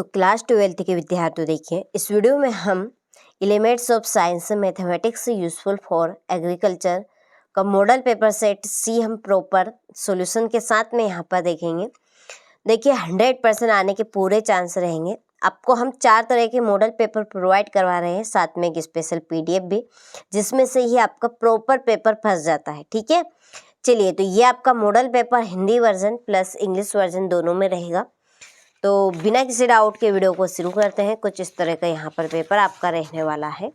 तो class 12th के विद्यार्थियों देखिए, इस वीडियो में हम elements of science mathematics useful for agriculture का मॉडल पेपर सेट सी हम प्रॉपर सॉल्यूशन के साथ में यहाँ पर देखेंगे। देखिए 100% आने के पूरे चांस रहेंगे। आपको हम 4 तरह के मॉडल पेपर प्रोवाइड करवा रहे हैं, साथ में एक स्पेशल पीडीएफ भी, जिसमें से ही आपका प्रॉपर पेपर फंस जाता है। ठीक है, चलिए, तो ये आपका model paper Hindi version plus English version दोनों में रहेगा। तो बिना किसी डाउट के वीडियो को शुरू करते हैं। कुछ इस तरह का यहाँ पर पेपर आपका रहने वाला है।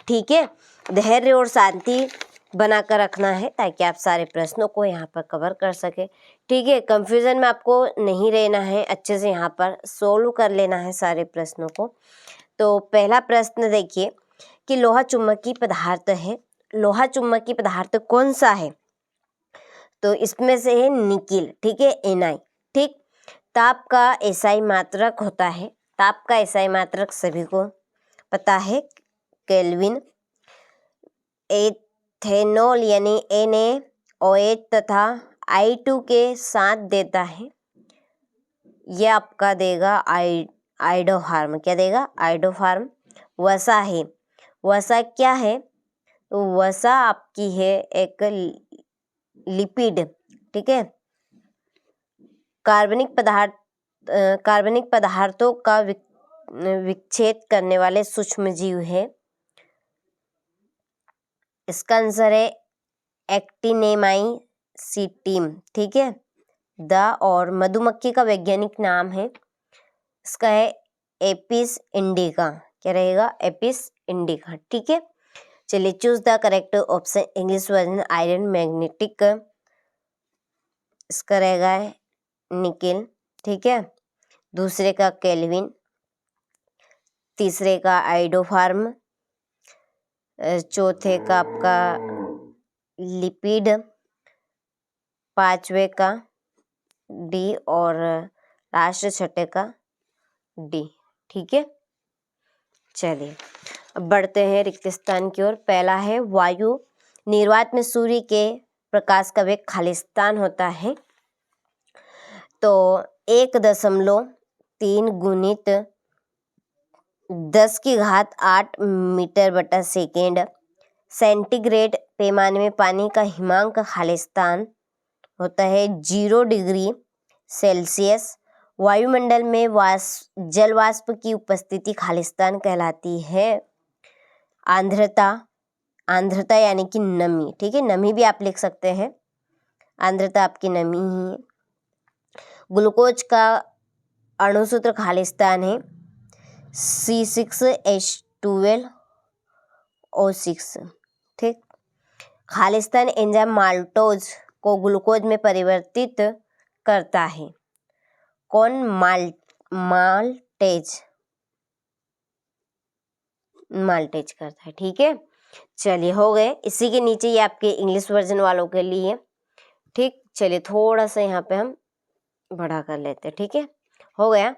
ठीक है, धैर्य और शांति बनाकर रखना है ताकि आप सारे प्रश्नों को यहाँ पर कवर कर सके। ठीक है, कंफ्यूजन में आपको नहीं रहना है, अच्छे से यहाँ पर सोल्व कर लेना है सारे प्रश्नों को। तो पहला प्रश्न देखिए कि लोहा चुंबकीय पदार्थ है। लोहा चुंबकीय पदार्थ कौन सा है? तो इसमें से है निकिल। ठीक है, Na। ठीक, ताप का एसआई मात्रक होता है। ताप का एसआई मात्रक सभी को पता है, केल्विन। एथेनॉल यानी NaOH तथा I2 के साथ देता है, ये आपका देगा आइडोफार्म। क्या देगा? आइडोफार्म। वसा है। वसा क्या है? तो वसा आपकी है एक लिपिड। ठीक है, कार्बनिक पदार्थों का विच्छेद करने वाले सूक्ष्म जीव है। इसका आंसर है एक्टिनेमाइसीटियम। ठीक है, और मधुमक्खी का वैज्ञानिक नाम है, इसका है एपिस इंडिका। क्या रहेगा? Apis indica. ठीक है, चलिए, choose the correct option English version iron magnetic, इसका रहेगा निकिल। ठीक है, दूसरे का केल्विन, तीसरे का आइडोफार्म, चौथे का आपका लिपिड, पांचवे का डी और लास्ट छठे का डी। ठीक है, चलिए अब बढ़ते हैं रिक्त स्थान की ओर। पहला है वायु निर्वात में सूर्य के प्रकाश का वेग खालिस्तान होता है। तो 1.3 गुणित 10⁸ मीटर बटा सेकेंड सेंटीग्रेड पैमाने में पानी का हिमांक खालिस्तान होता है 0 डिग्री सेल्सियस। वायुमंडल में जल वाष्प की उपस्थिति खालिस्तान कहलाती है। आर्द्रता यानी कि नमी। ठीक है, नमी भी आप लिख सकते हैं, आर्द्रता आपकी नमी ही है। ग्लूकोज का अणुसूत्र खालिस्तान है C6H12O6। ठीक, खालिस्तान एंजाइम माल्टोज को ग्लूकोज में परिवर्तित करता है। कौन? माल्टेज करता है। ठीक है, चलिए, हो गए। इसी के नीचे ये आपके इंग्लिश वर्जन वालों के लिए। ठीक, चलिए थोड़ा सा यहाँ पे हम बढ़ा कर लेते हैं। ठीक है, हो गया।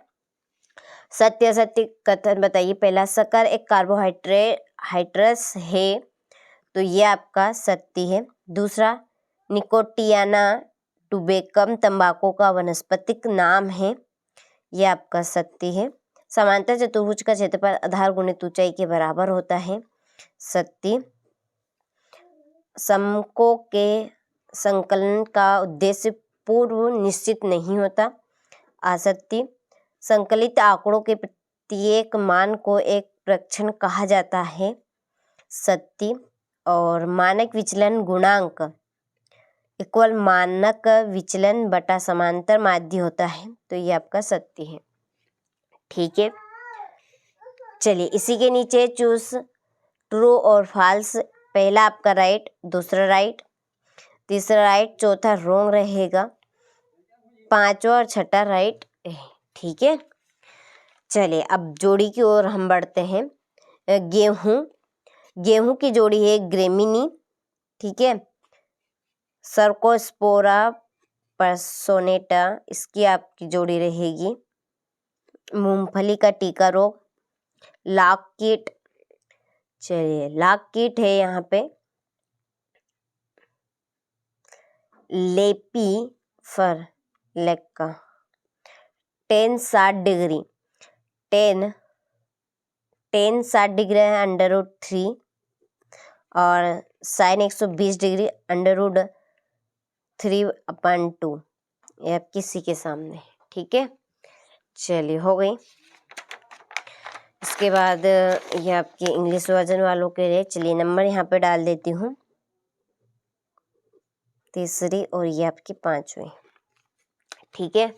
सत्य असत्य कथन बताइए। पहला, शक्कर एक कार्बोहाइड्रेट्स है, तो ये आपका सत्य है। दूसरा, निकोटियाना टुबेकम तंबाकू का वनस्पतिक नाम है, ये आपका सत्य है। समांतर चतुर्भुज का क्षेत्रफल आधार गुणित ऊंचाई के बराबर होता है, सत्य। समकों के संकलन का उद्देश्य पूर्व निश्चित नहीं होता, असत्य। संकलित आंकड़ों के प्रत्येक मान को एक प्रक्षण कहा जाता है, सत्य। और मानक विचलन गुणांक इक्वल मानक विचलन बटा समांतर माध्य होता है, तो ये आपका सत्य है। ठीक है, चलिए इसी के नीचे चूज ट्रू और फॉल्स। पहला आपका राइट, दूसरा राइट, तीसरा राइट, चौथा रॉन्ग रहेगा, पांचवा और छठा राइट। ठीक है, चलिए अब जोड़ी की ओर हम बढ़ते हैं। गेहूं की जोड़ी है ग्रेमिनी। ठीक है, सर्कोस्पोरा पर्सोनेटा, इसकी आपकी जोड़ी रहेगी। मूंगफली का टीका रोग, लाख कीट। चलिए, लाख कीट है यहाँ पे लेपी फर लेक्का। 10-60 डिग्री 10 60 डिग्री है √3 और साइन 120 डिग्री √3/2। ये आप किसी के सामने, ठीक है। चलिए हो गई। इसके बाद ये आपके इंग्लिश वर्जन वालों के लिए, चलिए नंबर यहाँ पे डाल देती हूँ, तीसरी और ये आपकी 5वीं, ठीक है।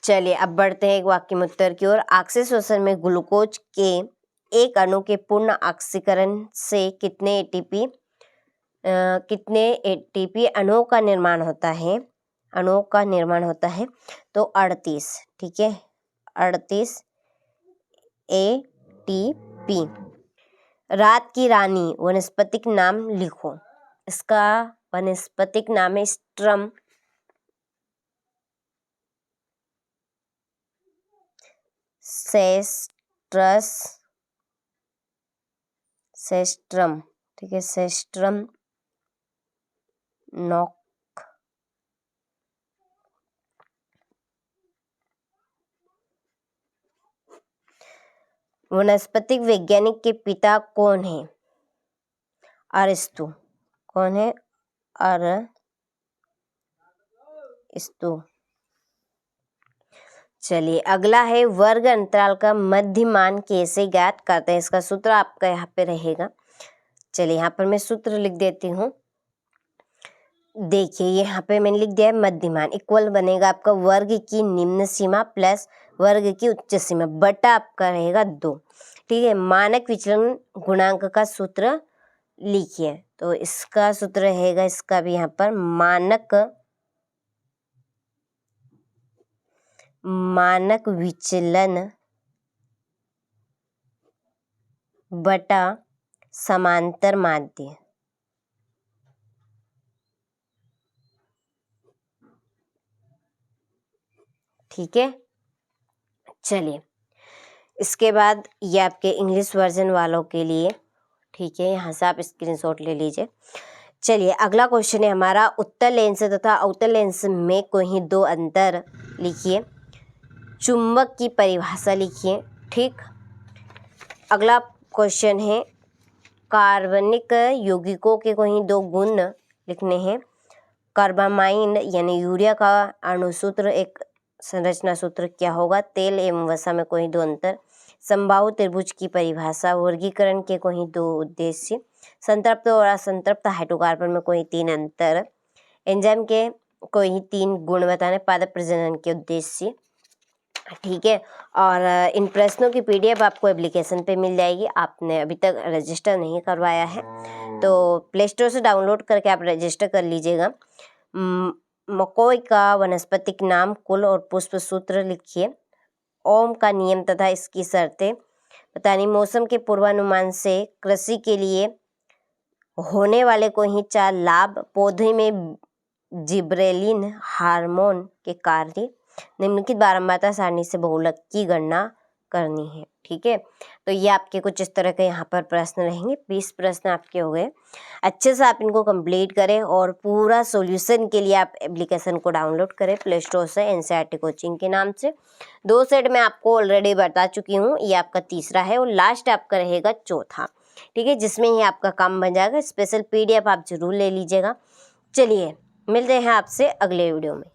चलिए अब बढ़ते हैं एक वाक्य में उत्तर की ओर। ऑक्सीजन शोषण में ग्लूकोज के एक अणु के पूर्ण ऑक्सीकरण से कितने एटीपी अणुओं का निर्माण होता है? तो 38, ठीक है, 38 एटीपी। रात की रानी वनस्पतिक नाम लिखो। इसका वनस्पतिक नाम है स्ट्रम सेस्ट्रम, ठीक है, सेस्ट्रम नॉक। वनस्पतिक वैज्ञानिक के पिता कौन है? अरिस्तु। कौन है? अरिस्तु। चलिए अगला है वर्ग अंतराल का मध्यमान कैसे ज्ञात करते हैं? इसका सूत्र आपका यहाँ पे रहेगा। चलिए यहाँ पर मैं सूत्र लिख देती हूँ। देखिए यहाँ पे मैंने लिख दिया है मध्यमान इक्वल बनेगा आपका वर्ग की निम्न सीमा प्लस वर्ग की उच्च सीमा बटा आपका रहेगा 2, ठीक है। मानक विचलन गुणांक का सूत्र लिखिए, तो इसका सूत्र रहेगा, इसका भी यहाँ पर मानक विचलन बटा समांतर माध्य, ठीक है। चलिए इसके बाद ये आपके इंग्लिश वर्जन वालों के लिए, ठीक है, यहाँ से आप स्क्रीनशॉट ले लीजिए। चलिए अगला क्वेश्चन है हमारा, उत्तल लेंस तथा अवतल लेंस में कोई दो अंतर लिखिए, चुंबक की परिभाषा लिखिए, ठीक। अगला क्वेश्चन है, कार्बनिक यौगिकों के कोई दो गुण लिखने हैं, कार्बामाइन यानी यूरिया का अणुसूत्र एक संरचना सूत्र क्या होगा, तेल एवं वसा में कोई दो अंतर, समबाहु त्रिभुज की परिभाषा, वर्गीकरण के कोई दो उद्देश्य, संतृप्त और असंतृप्त हाइड्रोकार्बन में कोई 3 अंतर, एंजाइम के कोई 3 गुण बताने, पादप प्रजनन के उद्देश्य, ठीक है। और इन प्रश्नों की PDF आपको एप्लीकेशन पे मिल जाएगी। आपने अभी तक रजिस्टर नहीं करवाया है तो प्ले स्टोर से डाउनलोड करके आप रजिस्टर कर लीजिएगा। मकोई का वनस्पतिक नाम, कुल और पुष्प सूत्र लिखिए, ओम का नियम तथा इसकी शर्तें बतानी, मौसम के पूर्वानुमान से कृषि के लिए होने वाले कोई 4 लाभ, पौधे में जिब्रेलिन हार्मोन के कार्य, निम्नलिखित बारंबारता सारणी से बहुलक की गणना करनी है, ठीक है। तो ये आपके कुछ इस तरह के यहाँ पर प्रश्न रहेंगे। 20 प्रश्न आपके हो गए। अच्छे से आप इनको कंप्लीट करें और पूरा सॉल्यूशन के लिए आप एप्लीकेशन को डाउनलोड करें प्ले स्टोर से, NCERT कोचिंग के नाम से। 2 सेट मैं आपको ऑलरेडी बता चुकी हूँ, ये आपका तीसरा है और लास्ट आपका रहेगा चौथा, ठीक है, जिसमें ही आपका काम बन जाएगा। स्पेशल PDF आप जरूर ले लीजिएगा। चलिए मिलते हैं आपसे अगले वीडियो में।